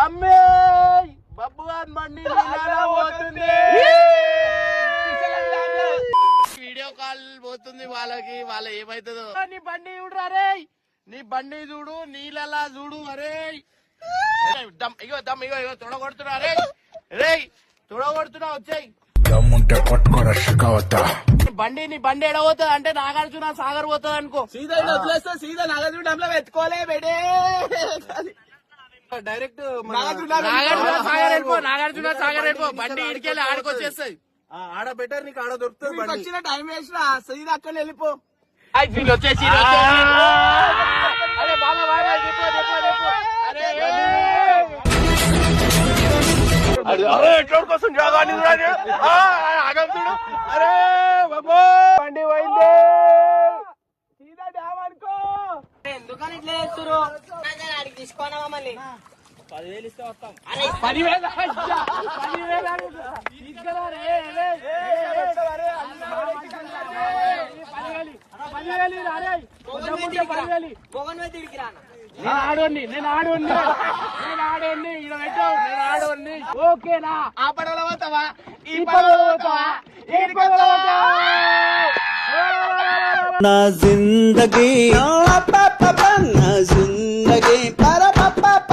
Mummy Babbu గారి బండి పోతుంది, వీడియో కాల్ పోతుంది వాళ్ళకి, వాళ్ళ ఏమైతుందో. నీ బండి చూడు అరే, నీ బండి చూడు, నీళ్ళలా చూడు అరే. ఇగో ఇగో తొడగొడుతున్నా అరే, రే తొడగొడుతున్నా వచ్చాయి. బండి నీ బండి ఎడబోతుంది అంటే నాగార్జున సాగర్ పోతుంది అనుకో. సీదా వదిలేస్తా, సీదా నాగార్జున డ్యామ్ లో వెతుకోలే బెడే. డైరెక్ట్ నాగార్జున సాగర్ వెళ్ళిపో, బండి ఇడికెళ్ళి ఆడుకొచ్చేస్తాయి. ఆడ బెటర్, నీకు ఆడ దొరుకుతుంది. వచ్చిన టైం వేస్ట్, సీదా అక్కడ వెళ్ళిపో. వచ్చేసి అరే బాబా కోసం జాగాని ఆగంతుడు. అరే బాబో బండి పోయింది, సీదా డ్యామ్ అనుకో. ఎందుకని ఇట్లా చేస్తురు? తీసుకోనా మమ్మల్ని 10,000 ఇస్తే వస్తాం. 10,000 ఓకేనా? ఆ పడవలో పోతావా, ఈ పడవలో పోతావా, ఈ పడవలో పోతావా? నా జిందగీ నా జిందగీ